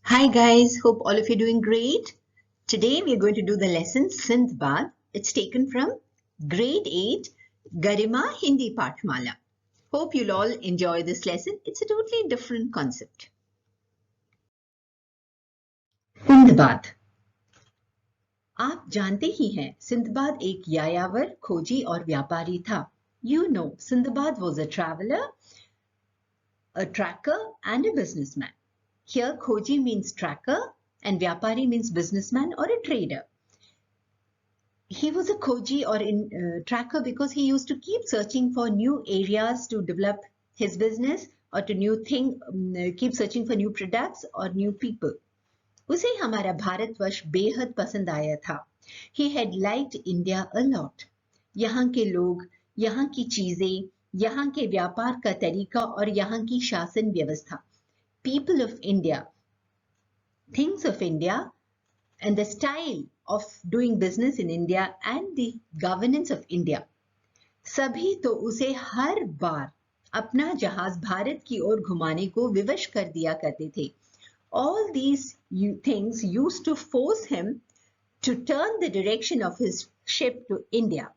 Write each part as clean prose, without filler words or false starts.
Hi guys, hope all of you are doing great. Today we are going to do the lesson Sindbad. It's taken from grade 8 Garima Hindi Pathmala. Hope you'll all enjoy this lesson. It's a totally different concept. Sindbad. आप जानते ही हैं Sinbad एक यायावर खोजी और व्यापारी था. You know, Sindbad was a traveler, a tracker and a businessman. Here खोजी means tracker and vyapari means businessman or a trader. He was a koji or tracker because he used to keep searching for new areas to develop his business or to keep searching for new products or new people. उसे हमारा भारतवर्ष बेहद पसंद आया था. He had liked India a lot. यहाँ के लोग, यहाँ की चीजें, यहाँ के व्यापार का तरीका और यहाँ की शासन व्यवस्था. People of India, things of India, and the style of doing business in India and the governance of India. सभी तो उसे हर बार अपना जहाज भारत की ओर घुमाने को विवश कर दिया करते थे. All these things used to force him to turn the direction of his ship to India.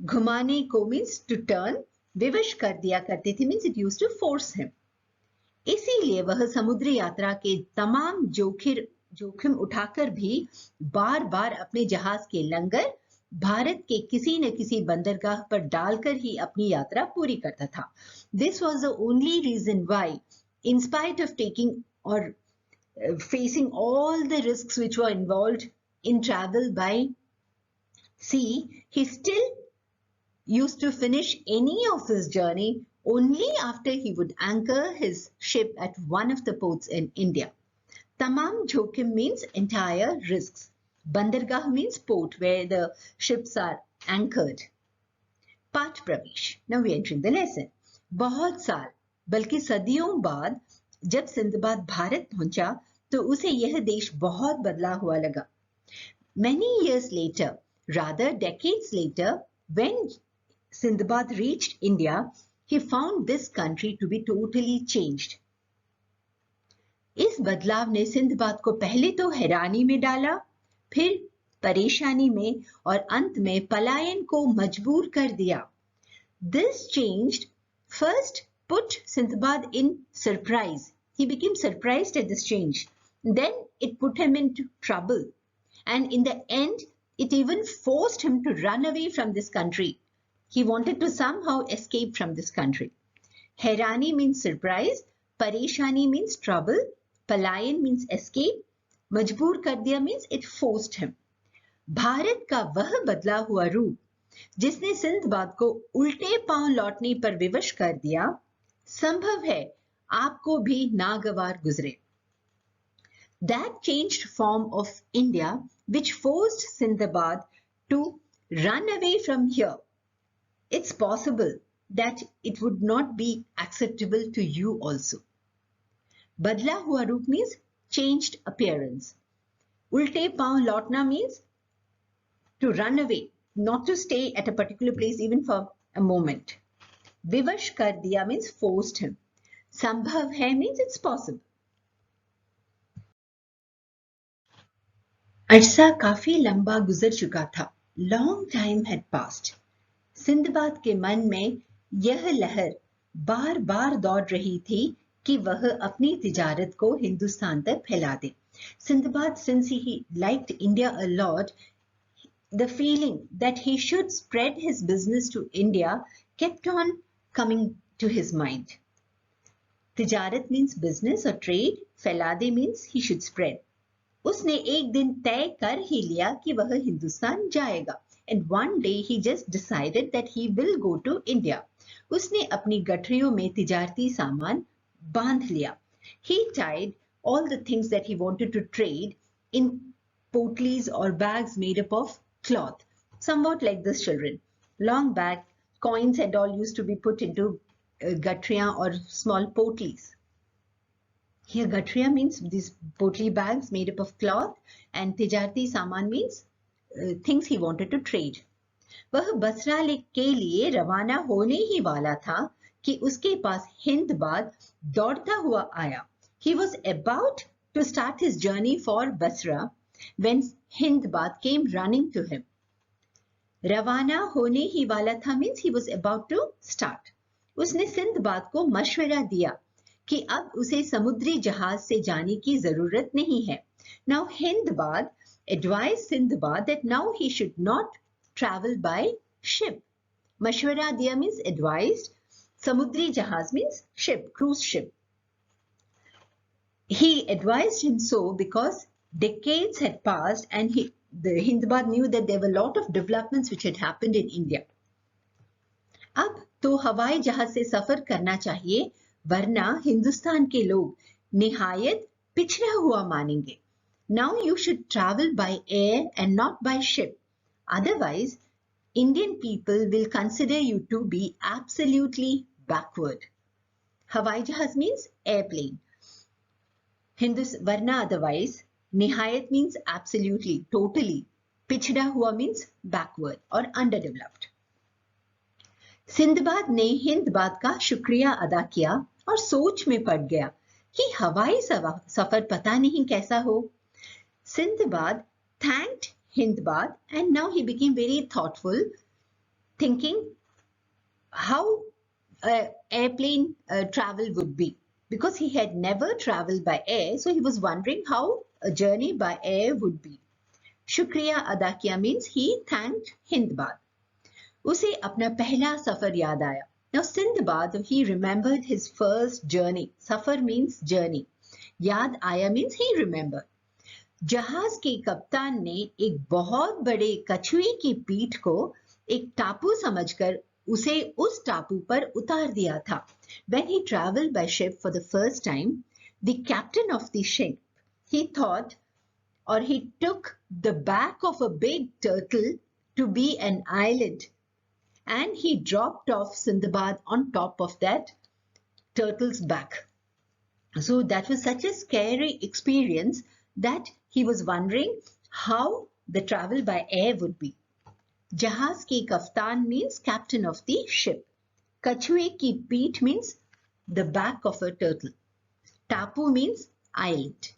घुमाने को means to turn, विवश कर दिया करते थे means it used to force him. इसीलिए वह समुद्री यात्रा के तमाम जोखिम उठाकर भी बार बार अपने जहाज के लंगर भारत के किसी न किसी बंदरगाह पर डालकर ही अपनी यात्रा पूरी करता था. This was the only reason why, in spite of taking or facing all the risks which were involved in travel by sea, he still used to finish any of his journey only after he would anchor his ship at one of the ports in India. Tamam jokhim means entire risks. Bandargah means port where the ships are anchored. Part Pravesh. Now we are entering the lesson. बहुत साल बल्कि सदियों बाद जब Sinbad Bharat पहुंचा तो उसे यह देश बहुत बदला हुआ लगा. Many years later, rather decades later, when Sindbad reached India, he found this country to be totally changed. इस बदलाव ने सिंदबाद को पहले तो हैरानी में डाला, फिर परेशानी में और अंत में पलायन को मजबूर कर दिया. This changed first put Sindbad in surprise. He became surprised at this change. Then it put him into trouble. And in the end, it even forced him to run away from this country. He wanted to somehow escape from this country. Hairani means surprise, Pareshani means trouble, Palayan means escape, Majboor kar diya means it forced him. Bharat का वह बदला हुआ रूप जिसने Sinbad को उल्टे पांव लौटने पर विवश कर दिया, संभव है आपको भी नागवार गुजरे. That changed form of India which forced Sindbad to run away from here. It's possible that it would not be acceptable to you also. Badla hua roop means changed appearance. Ulte paon lautna means to run away, not to stay at a particular place even for a moment. Vivash kar diya means forced him. Sambhav hai means it's possible. अरसा काफी लंबा गुजर चुका था. Long time had passed. Sinbad के मन में यह लहर बार बार दौड़ रही थी कि वह अपनी तिजारत को हिंदुस्तान तक फैला दे. Sindbad, since he liked India a lot, the feeling that he should spread his business to India kept on coming to his mind. तिजारत means business or trade, फैलादे means he should spread. उसने एक दिन तय कर ही लिया कि वह हिंदुस्तान जाएगा. And one day he just decided that he will go to India. उसने अपनी गठरियों में तिजारती सामान बांध लिया. He tied all the things that he wanted to trade in potlies or bags made up of cloth, somewhat like this, children. Long back, coins and all used to be put into gatriyan or small potlies. Here gatriya means these potli bags made up of cloth, and tijarti saman means things he wanted to trade. वह बसरा के लिए रवाना होने ही वाला था कि उसके पास हिंदबाद दौड़ता हुआ आया. He was about to start his journey for Basra when Hindbad came running to him. रवाना होने ही वाला था means he was about to start. उसने सिंदबाद को मशवरा दिया कि अब उसे समुद्री जहाज से जाने की जरूरत नहीं है. Now Hindbad advised Sindbad that now he should not travel by ship. मशवरा दिया means advised. समुद्री जहाज means ship, cruise ship. He advised him so because decades had passed and the Hindbad knew that there were a lot of developments which had happened in India. अब तो हवाई जहाज से सफर करना चाहिए वरना हिंदुस्तान के लोग निहायत पिछड़ा हुआ मानेंगे. Now you should travel by air and not by ship. Otherwise, Indian people will consider you to be absolutely backward. हवाई जहाज means airplane. Varna otherwise. Nihayat means absolutely, totally. Pichda hua means backward or underdeveloped. Sinbad ने हिंदबाद का शुक्रिया अदा किया और सोच में पड़ गया कि हवाई सफर पता नहीं कैसा हो. Sindbad thanked Hindbad and now he became very thoughtful, thinking how airplane travel would be. Because he had never traveled by air, so he was wondering how a journey by air would be. Shukriya ada kiya means he thanked Hindbad. उसे अपना पहला सफर याद आया. Now Sindbad, he remembered his first journey. Suffer means journey. याद आया means he remembered. जहाज के कप्तान ने एक बहुत बड़े कछुए की पीठ को एक टापू समझकर उसे उस टापू पर उतार दिया था. When he traveled by ship for the first time, the captain of the ship, he thought or he took the back of a big turtle to be an island and he dropped off Sindbad on top of that turtle's back. So that was such a scary experience that he was wondering how the travel by air would be. जहाज की कप्तान means captain of the ship. कछुए की पीठ means the back of a turtle. टापू means island.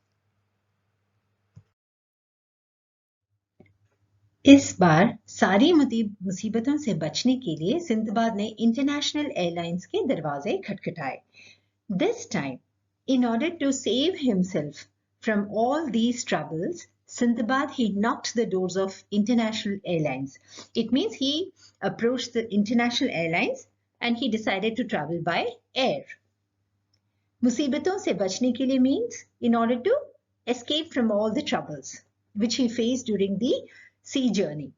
इस बार सारी मुसीबतों से बचने के लिए सिंदबाद ने इंटरनेशनल एयरलाइंस के दरवाजे खटखटाए. This time, in order to save himself from all these troubles, Sindbad, he knocked the doors of international airlines. It means he approached the international airlines and he decided to travel by air. मुसीबतों से बचने के लिए means in order to escape from all the troubles which he faced during the sea journey.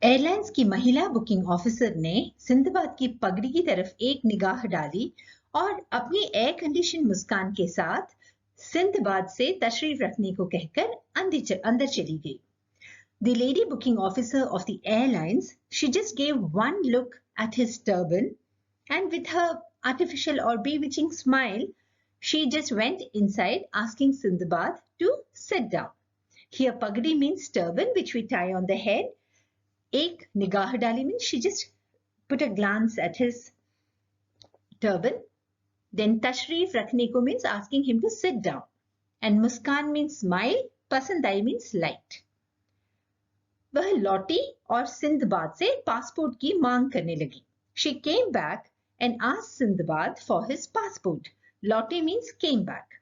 Airlines की महिला booking officer ने Sinbad की पगड़ी की तरफ एक निगाह डाली और अपनी एयर कंडीशन मुस्कान के साथ सिंदबाद से तशरीफ रखने को कहकर अंदर चली गई. The lady booking officer of the airlines, she just gave one look at his turban and with her artificial or bewitching smile, she just went inside asking Sindbad to sit down. Here pagdi means turban which we tie on the head. Ek nigah dali means she just put a glance at his turban. Then tashrif rakhne ko means asking him to sit down. And muskan means smile, pasand aayi means liked. वह लौटी और Sinbad से passport की मांग करने लगी. She came back and asked Sindbad for his passport. लौटी means came back.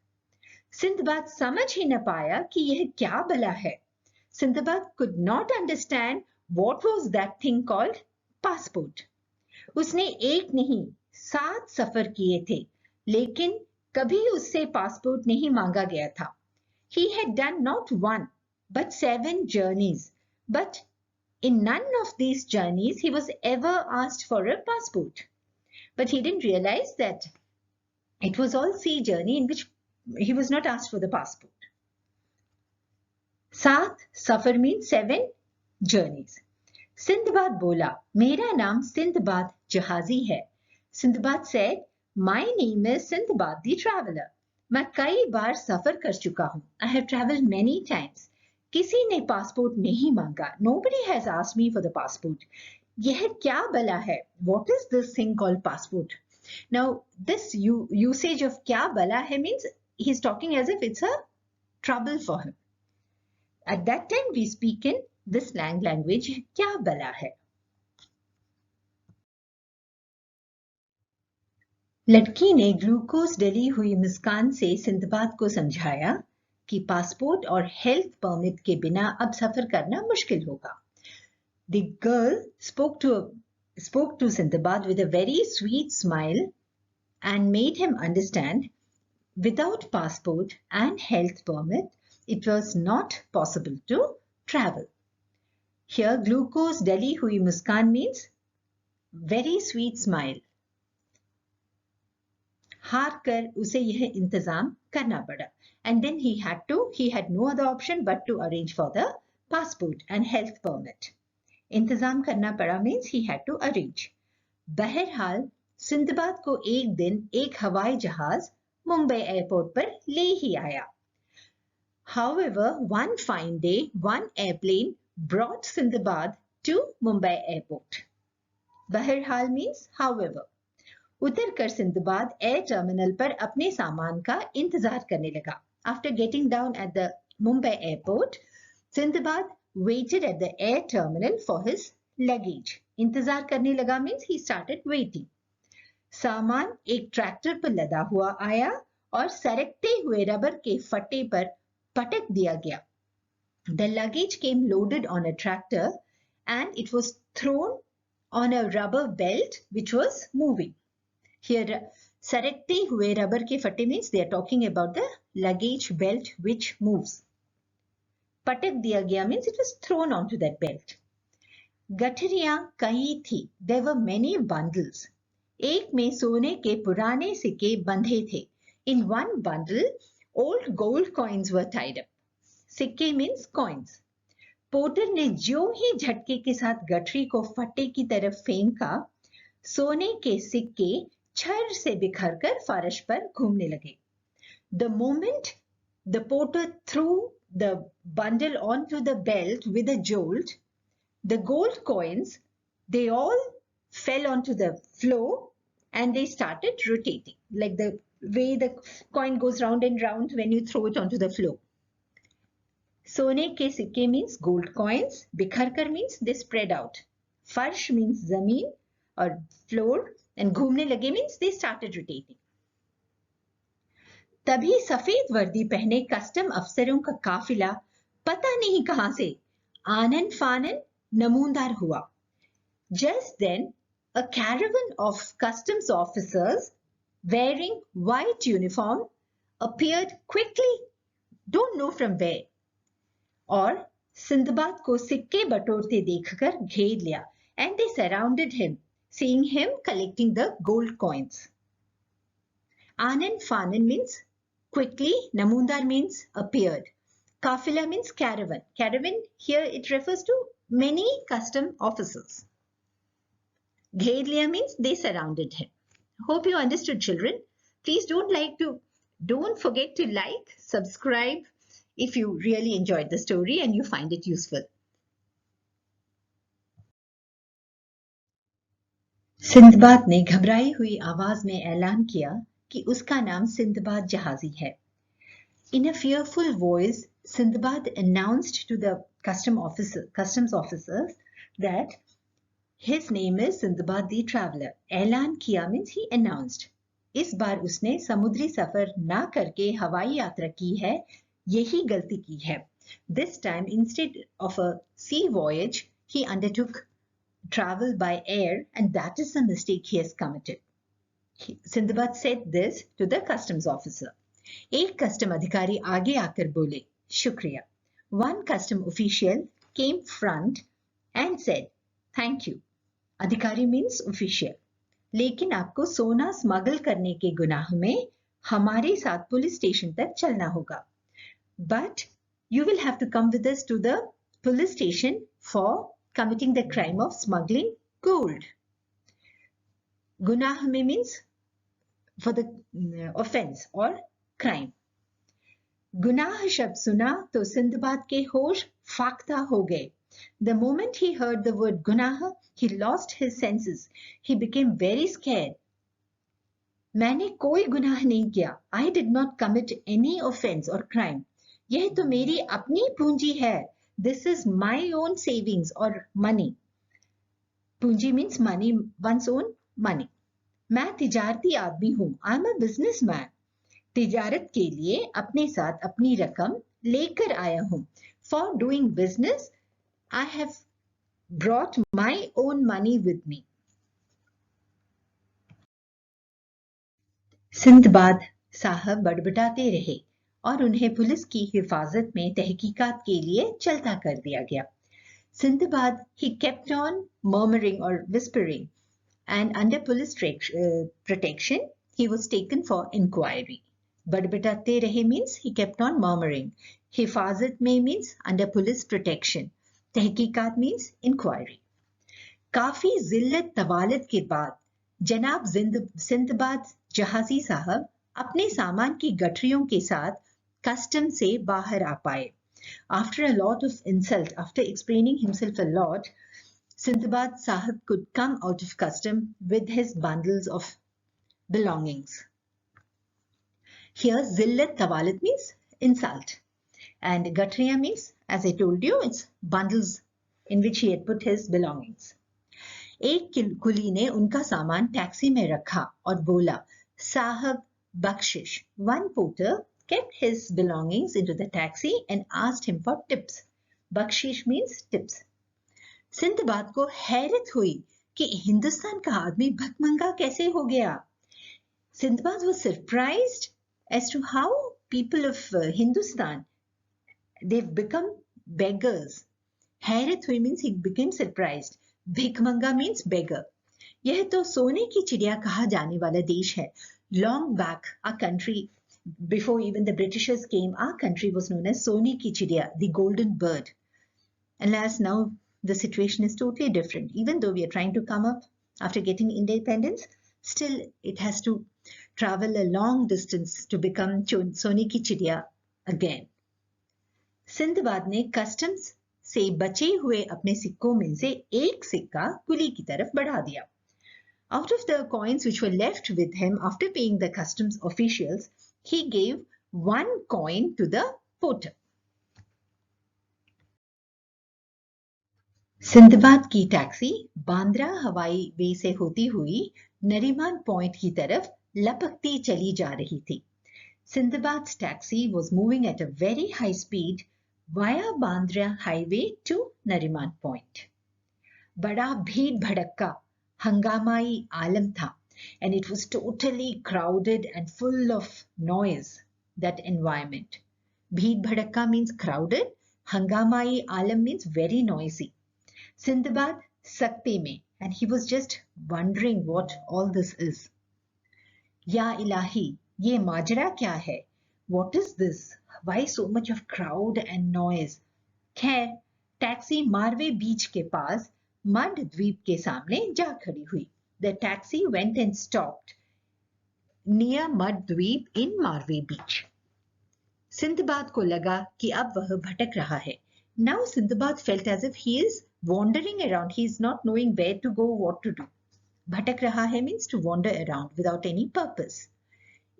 Sinbad समझ ही न पाया कि यह क्या भला है. Sindbad could not understand what was that thing called passport. उसने एक नहीं 7 सफर किए थे, लेकिन कभी उससे पासपोर्ट नहीं मांगा गया था. He had done not one but 7 journeys. But in none of these journeys he was ever asked for a passport. But he didn't realize that it was all sea journey in which he was not asked for the passport. 7 safar means 7 journeys. Sindbad bola, mera naam Sindbad Jahazi hai. Sindbad said, my name is Sindbad the traveler. मैं कई बार सफर कर चुका हूँ. I have traveled many times. किसी ने passport नहीं मांगा. Nobody has asked me for the passport. यह क्या भला है? What is this thing called passport? Now, this usage of क्या भला है means he's talking as if it's a trouble for him. At that time we speak in the slang language, क्या बला है. लड़की ने ग्लूकोज डली हुई मुस्कान से सिंदबाद को समझाया कि पासपोर्ट और हेल्थ परमिट के बिना अब सफर करना मुश्किल होगा. The girl spoke to Sindbad with a very sweet smile and made him understand without passport and health permit it was not possible to travel. Here glucose डली हुई मुस्कान means very sweet smile. हार कर उसे यह इंतजाम करना पड़ा. And then he had no other option but to arrange for the passport and health permit. इंतजाम करना पड़ा means he had to arrange. बहरहाल सिंदबाद को एक दिन एक हवाई जहाज मुंबई एयरपोर्ट पर ले ही आया. However, one fine day, one airplane brought Sindbad to Mumbai airport. बहरहाल means however. उतरकर सिंदबाद एयर टर्मिनल पर अपने सामान का इंतजार करने लगा. After getting down at the Mumbai airport, Sindbad waited at the air terminal for his luggage. इंतजार करने लगा means he started waiting. सामान एक ट्रैक्टर पर लदा हुआ आया और सरकते हुए रबर के फट्टे पर पटक दिया गया. The luggage came loaded on a tractor and it was thrown on a rubber belt which was moving. Here, सरकते हुए रबर के फट्टे means they are talking about the luggage belt which moves. पटक दिया गया means it was thrown onto that belt. गठरियां कई थी. There were many bundles. एक में सोने के पुराने सिक्के बंधे थे. In one bundle, old gold coins were tied up. सिक्के means coins. पोर्टर ने ज्यों ही झटके के साथ गठरी को फट्टे की तरफ फेंका, सोने के सिक्के छर से बिखरकर फर्श पर घूमने लगे. The moment the porter threw the bundle onto the belt with a jolt, the gold coins, they all fell onto the floor and they started rotating, like the way the coin goes round and round when you throw it onto the floor. सोने के सिक्के means gold coins, बिखरकर means they spread out. फर्श means जमीन और floor, and घूमने लगे means they started rotating. तभी सफेद वर्दी पहने कस्टम अफसरों का काफिला पता नहीं कहां से आनन फानन नमूनदार हुआ. Just then, a caravan of customs officers wearing white uniform appeared quickly, don't know from where. और सिंदबाद को सिक्के बटोरते देखकर घेर लिया. And they surrounded him, seeing him collecting the gold coins. Anand Fanan means quickly, Namundar means appeared. Kafila means caravan. Caravan here it refers to many custom officers. Gher liya means they surrounded him. Hope you understood, children. Please don't forget to like, subscribe if you really enjoyed the story and you find it useful. Sinbad ने घबराई हुई आवाज में ऐलान किया कि उसका नाम सिंदबाद जहाजी है. In a fearful voice, Sindbad announced to the customs officers that his name is Sindbad the Traveler. ऐलान किया means he announced. इस बार उसने समुद्री सफर ना करके हवाई यात्रा की है, यही गलती की है. This time, instead of a sea voyage, he undertook travel by air, and that is the mistake he has committed. Sindbad said this to the customs officer. एक कस्टम अधिकारी आगे आकर बोले, शुक्रिया. One custom official came front and said, thank you. अधिकारी means official. लेकिन आपको सोना स्मगल करने के गुनाह में हमारे साथ पुलिस स्टेशन तक चलना होगा. But you will have to come with us to the police station for committing the crime of smuggling gold. गुनाह में means for the offense or crime. गुनाह शब्द सुना तो सिंदबाद के होश फाख्ता हो गए. The moment he heard the word गुनाह, he lost his senses. He became very scared. मैंने कोई गुनाह नहीं किया. I did not commit any offense or crime. यह तो मेरी अपनी पूंजी है. This is my own savings or money. पूंजी means money, one's own money. मैं तिजारती आदमी हूँ. I'm a businessman. तिजारत के लिए अपने साथ अपनी रकम लेकर आया हूँ. For doing business, I have brought my own money with me. Sinbad साहब बड़बड़ाते रहे और उन्हें पुलिस की हिफाजत में तहकीकात के लिए चलता कर दिया गया. Sindbad, he kept on murmuring or whispering, and under police protection, he was taken for inquiry. Badbatate rahe means he kept on murmuring. Hifazat mein means under police protection. Tehqiqat means inquiry. काफी जिल्लत तवालत के बाद जनाब Sinbad जहाजी साहब अपने सामान की गठरियों के साथ कस्टम से बाहर आ पाए. After a lot of insult, after explaining himself a lot, Sindbad Sahib could come out of custom with his bundles of belongings. Here, Zillat Tawalit means insult. And Gatriya means, as I told you, it's bundles in which he had put his belongings. एक कुली ने उनका सामान taxi में रखा और बोला, साहब बख्शिश. One porter kept his belongings into the taxi and asked him for tips. Bakshish means tips. Sinbad को हैरत हुई कि हिंदुस्तान का आदमी भकमंगा कैसे हो गया. Sindbad was surprised as to how people of Hindustan, they've become beggars. हैरत हुई means he became surprised. भिकमंगा means beggar. यह तो सोने की चिड़िया कहा जाने वाला देश है. Long back, our country, before even the Britishers came, our country was known as Sone ki Chidiya, the golden bird. Alas, now the situation is totally different. Even though we are trying to come up after getting independence, still it has to travel a long distance to become Sone ki Chidiya again. Sinbad ने customs से बचे हुए अपने सिक्कों में से एक सिक्का कुली की तरफ बढ़ा दिया. Out of the coins which were left with him after paying the customs officials, he gave one coin to the porter. Sinbad की टैक्सी बांद्रा हवाई वे से होती हुई नरीमान पॉइंट की तरफ लपकती चली जा रही थी. Sindbad's taxi was moving at a very high speed via Bandra highway to Nariman Point. बड़ा भीड़ भड़क्का हंगामाई आलम था, and it was totally crowded and full of noise, that environment. भीड़ भड़क्का means crowded, हंगामाई Alam means very noisy. Sindbad sakte mein, and he was just wondering what all this is. Ya ilahi, ye majra kya hai? What is this? Why so much of crowd and noise? खैर taxi Marve बीच के पास mud द्वीप के सामने जा खड़ी हुई. The taxi went and stopped near Mud Dweep in Marve Beach. Sinbad को लगा कि अब वह भटक रहा है. Now Sindbad felt as if he is wandering around. He is not knowing where to go, what to do. भटक रहा है means to wander around without any purpose.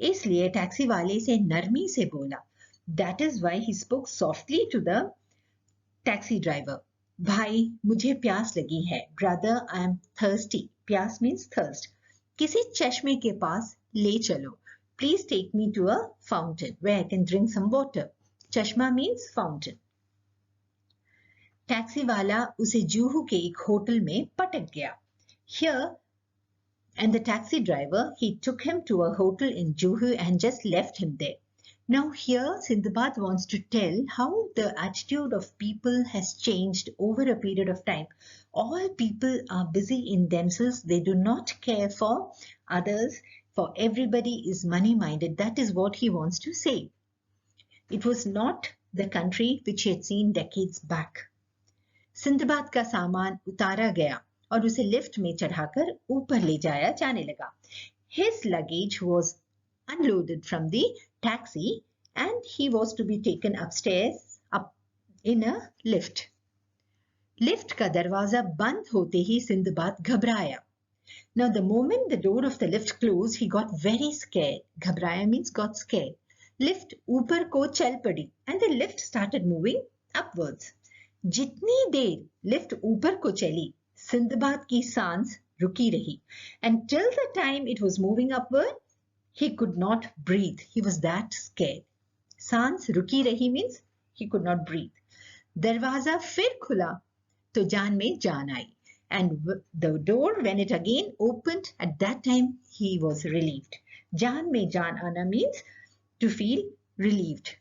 इसलिए टैक्सी वाले से नरमी से बोला. That is why he spoke softly to the taxi driver. भाई मुझे प्यास लगी है. Brother, I am thirsty. प्यास means thirst. किसी चश्मे के पास ले चलो. Please take me to a fountain where I can drink some water. चश्मा means fountain. टैक्सी वाला उसे जूहू के एक होटल में पटक गया. Here, and the taxi driver, he took him to a hotel in Juhu and just left him there. Now here, Sindbad wants to tell how the attitude of people has changed over a period of time. All people are busy in themselves. They do not care for others. For everybody is money-minded. That is what he wants to say. It was not the country which he had seen decades back. Sindbad का सामान उतारा गया और उसे lift में चढ़ाकर ऊपर ले जाया जाने लगा. His luggage was unloaded from the taxi and he was to be taken upstairs up in a lift. Lift का दरवाजा बंद होते ही सिंदबाद घबराया. Now, the moment the door of the lift closed, he got very scared. Ghabraya means got scared. Lift ऊपर को चल पड़ी and the lift started moving upwards. जितनी देर लिफ्ट ऊपर को चली, सिंदबाद की सांस रुकी रही. And till the time it was moving upward, he could not breathe. He was that scared. सांस रुकी रही means he could not breathe. दरवाजा फिर खुला तो जान में जान आई. And the door, when it again opened, at that time he was relieved. Jaan mein jaan aana means to feel relieved.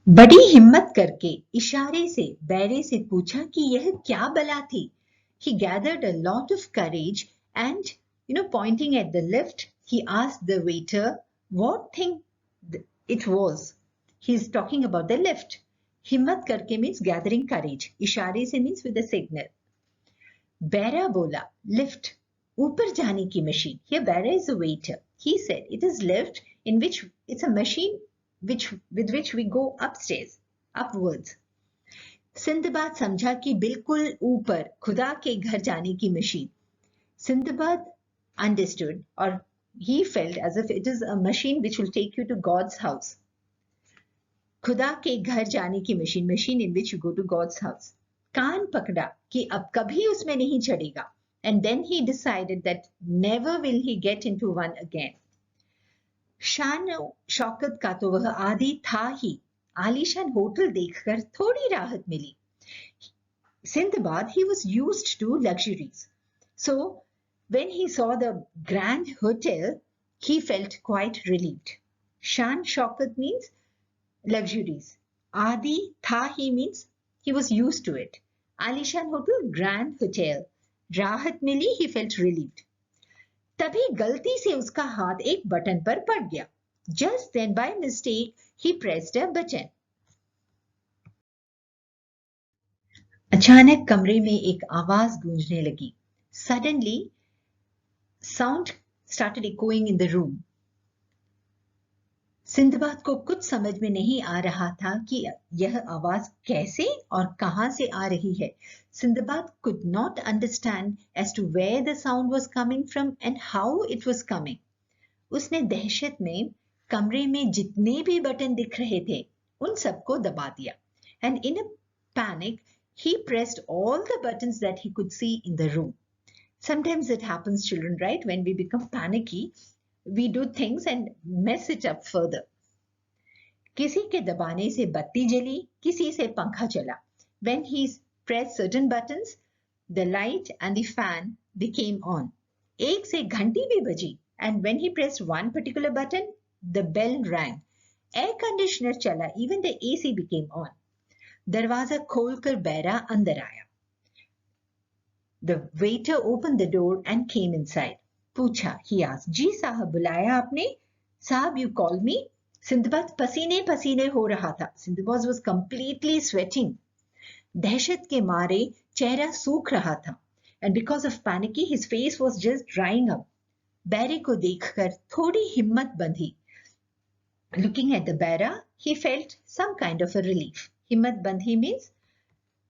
बड़ी हिम्मत करके इशारे से बैरे से पूछा कि यह क्या बला थी. He gathered a lot of courage and, pointing at the lift, he asked the waiter what thing it was. He is talking about the lift. हिम्मत करके means gathering courage. इशारे से means with a signal. बैरा बोला, lift, ऊपर जाने की machine. Here Bera is a waiter. He said, it is lift in which it's a machine with which we go upstairs, upwards. Sinbad समझा कि बिल्कुल ऊपर खुदा के घर जाने की machine. Sindbad understood, or he felt as if it is a machine which will take you to God's house. खुदा के घर जाने की machine in which you go to God's house. कान पकड़ा कि अब कभी उसमें नहीं चढ़ेगा. And then he decided that never will he get into one again. शान शौकत का तो वह आदि था ही. आलीशान होटल देखकर थोड़ी राहत मिली. Sindbad, he was used to luxuries. So when he saw the grand hotel, he felt quite relieved. Shan Shaukat means luxuries. Adi Thahi means he was used to it. Alishan Hotel, grand hotel. Rahat mili, he felt relieved. तभी गलती से उसका हाथ एक button पर पड़ गया. Just then by mistake, he pressed a button. अचानक कमरे में एक आवाज गूंजने लगी. Suddenly, sound started echoing in the room. Sinbad को कुछ समझ में नहीं आ रहा था कि यह आवाज कैसे और कहां से आ रही है. Sinbad could not understand as to where the sound was coming from and how it was coming. उसने दहशत में कमरे में जितने भी बटन दिख रहे थे उन सबको दबा दिया. And in a panic, he pressed all the buttons that he could see in the room. Sometimes it happens, children, right? When we become panicky, we do things and mess it up further. किसी के दबाने से बत्ती जली, किसी से पंखा चला. When he pressed certain buttons, the light and the fan became on. एक से घंटी भी बजी. And when he pressed one particular button, the bell rang. Air conditioner चला. Even the AC became on. दरवाजा खोलकर बैरा अंदर आया. The waiter opened the door and came inside. पूछा, he asked, जी साहब बुलाया आपने? साहब, you called me? सिंदबाद पसीने पसीने हो रहा था. Sindbad was completely sweating. दहशत के मारे चेहरा सूख रहा था. And because of panicky, his face was just drying up. बैरे को देखकर थोड़ी हिम्मत बंधी. Looking at the Baira, he felt some kind of a relief. Himmat bandhi means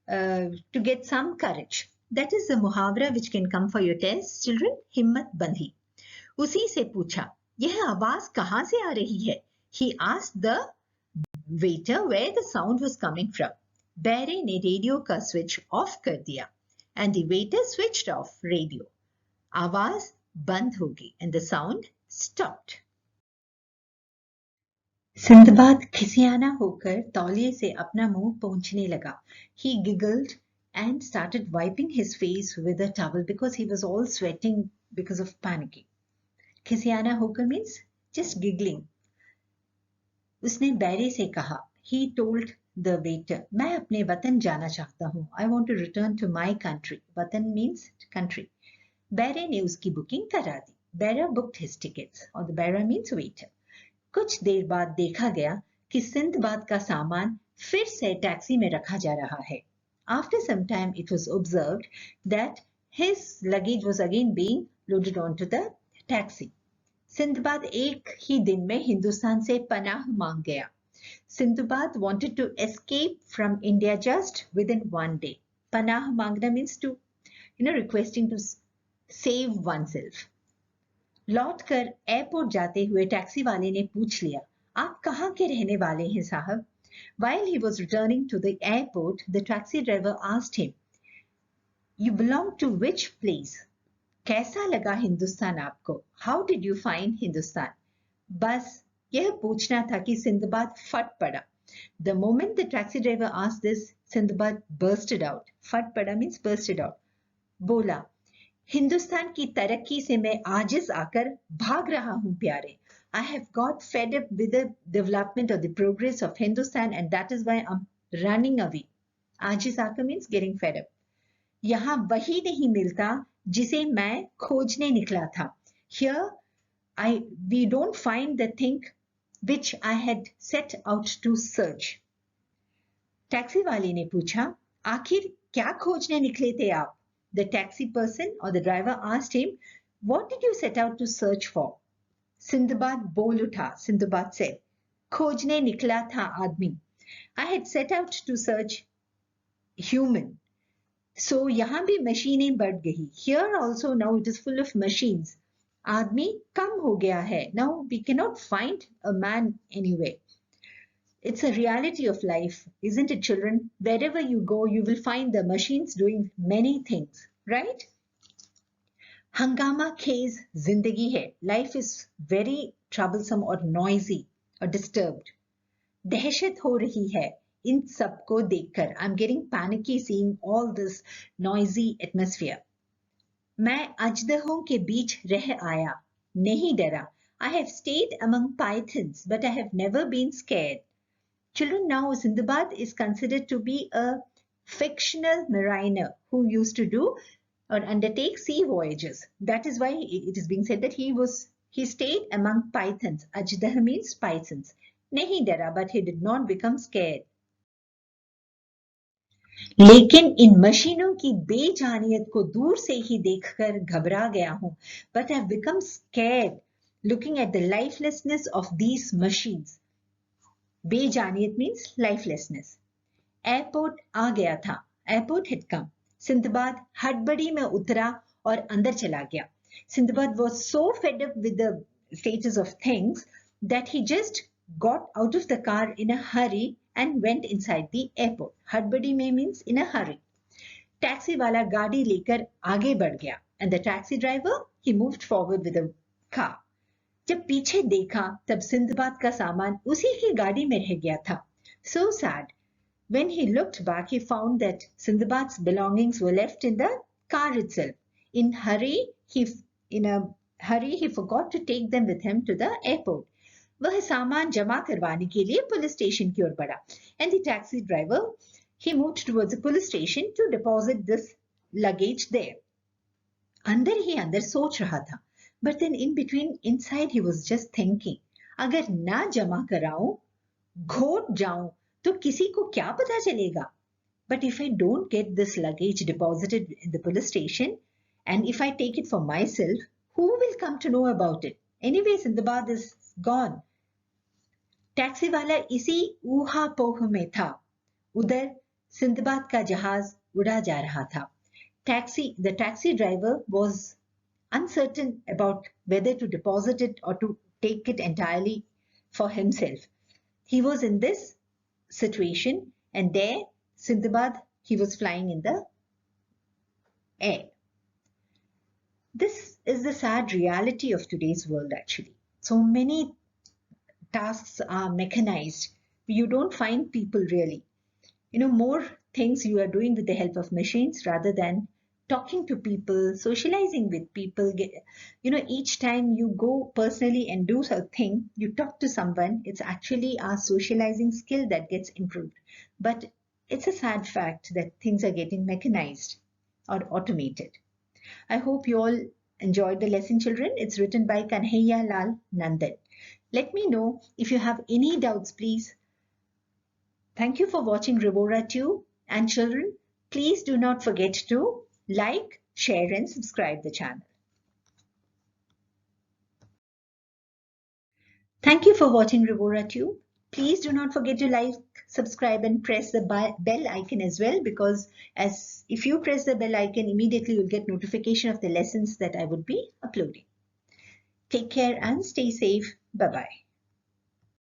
to get some courage. That is the muhavra which can come for your test, children. Himmat bandhi. उसी से पूछा, यह आवाज कहां से आ रही है? He asked the waiter where the sound was coming from. बैरे ने रेडियो का स्विच ऑफ कर दिया. And the waiter switched off radio. आवाज बंद हो गई and the sound stopped. Sindbad खिसियाना होकर तौलिए से अपना मुंह पोंछने लगा. He giggled and started wiping his face with a towel because he was all sweating because of panicking. खिसियाना होकर means just giggling. उसने बैरे से कहा, he told the waiter, मैं अपने वतन जाना चाहता हूँ. I want to return to my country. वतन means country. बैरे ने उसकी बुकिंग करा दी. Baira booked his tickets, or the Baira means waiter. कुछ देर बाद देखा गया कि सिंदबाद का सामान फिर से टैक्सी में रखा जा रहा है. After some time, it was observed that his luggage was again being loaded onto the taxi. Sinbad एक ही दिन में हिंदुस्तान से पनाह मांग गया. Sindbad wanted to escape from India just within one day. Panah mangna means to, requesting to save oneself. लौट कर airport जाते हुए टैक्सी वाले ने पूछ लिया, आप कहाँ के रहने वाले हैं साहब? While he was returning to the airport, the taxi driver asked him, you belong to which place? कैसा लगा हिंदुस्तान आपको? How did you find Hindustan? बस यह पूछना था कि सिंदबाद फट पड़ा. The moment the taxi driver asked this, Sindbad bursted out. फट पड़ा means bursted out. बोला, हिंदुस्तान की तरक्की से मैं आजिज आकर भाग रहा हूं प्यारे. I have got fed up with the development or the progress of Hindustan and that is why I'm running away. आजिज आकर means getting fed up. यहाँ वही नहीं मिलता जिसे मैं खोजने निकला था. Here we don't find the thing which I had set out to search. Taxi वाले ने पूछा, आखिर क्या खोजने निकले थे आप? The taxi person or the driver asked him, what did you set out to search for? Sindbad बोल उठा. Sindbad said, खोजने निकला था आदमी. I had set out to search human. So यहाँ भी मशीनें बढ़ गई. Here also now it is full of machines. आदमी कम हो गया है. Now we cannot find a man anywhere. It's a reality of life, isn't it, children? Wherever you go, you will find the machines doing many things, right? हंगामा खेज जिंदगी है. Life is very troublesome or noisy or disturbed. दहशत हो रही है इन सबको देखकर. I'm getting panicky seeing all this noisy atmosphere. मैं अजदहों के बीच रह आया, नहीं डरा. I have stayed among pythons, but I have never been scared. Children, now Sindbad is considered to be a fictional mariner who used to do or undertake sea voyages. That is why it is being said that he stayed among pythons. Ajdah means pythons. Nahi dara, but he did not become scared. लेकिन इन मशीनों की बेजानियत को दूर से ही देखकर घबरा गया हूं. But I have become scared looking at the lifelessness of these machines. बेजानियत means lifelessness. एयरपोर्ट आ गया था. Airport had come. सिंदबाद हड़बड़ी में उतरा और अंदर चला गया. Sindbad was so fed up with the status of things that he just got out of the car in a hurry and went inside the airport. हड़बड़ी में means in a hurry. Taxi वाला गाड़ी लेकर आगे बढ़ गया. And the taxi driver, he moved forward with the car. जब पीछे देखा तब सिंदबाद का सामान उसी की गाड़ी में रह गया था. So sad. When he looked back, he found that Sindbad's belongings were left in the car itself. In a hurry, he forgot to take them with him to the airport. वह सामान जमा करवाने के लिए पुलिस स्टेशन की ओर बढ़ा. And the taxi driver, he moved towards the police station to deposit this luggage there. अंदर ही अंदर सोच रहा था. But then in between, inside he was just thinking, अगर ना जमा कराऊं, घोट जाऊं, तो किसी को क्या पता चलेगा? But if I don't get this luggage deposited in the police station, and if I take it for myself, who will come to know about it? Anyway, Sindbad is gone. Taxi वाला इसी ऊहा-पोह में था. उधर Sinbad का जहाज उड़ा जा रहा था. The taxi driver was uncertain about whether to deposit it or to take it entirely for himself. He was in this situation, and there Sindbad, he was flying in the air. This is the sad reality of today's world actually. So many tasks are mechanized. You don't find people really. More things you are doing with the help of machines rather than talking to people, socializing with people. Each time you go personally and do something, you talk to someone, it's actually our socializing skill that gets improved. But it's a sad fact that things are getting mechanized or automated. I hope you all enjoyed the lesson, children. It's written by Kanhaiya Lal Nandan. Let me know if you have any doubts, please. Thank you for watching Rivora 2. And children, please do not forget to like, share and subscribe the channel. Thank you for watching Rivora 2. Please do not forget to like, subscribe, and press the bell icon as well, because if you press the bell icon, immediately you'll get notification of the lessons that I would be uploading. Take care and stay safe. Bye-bye.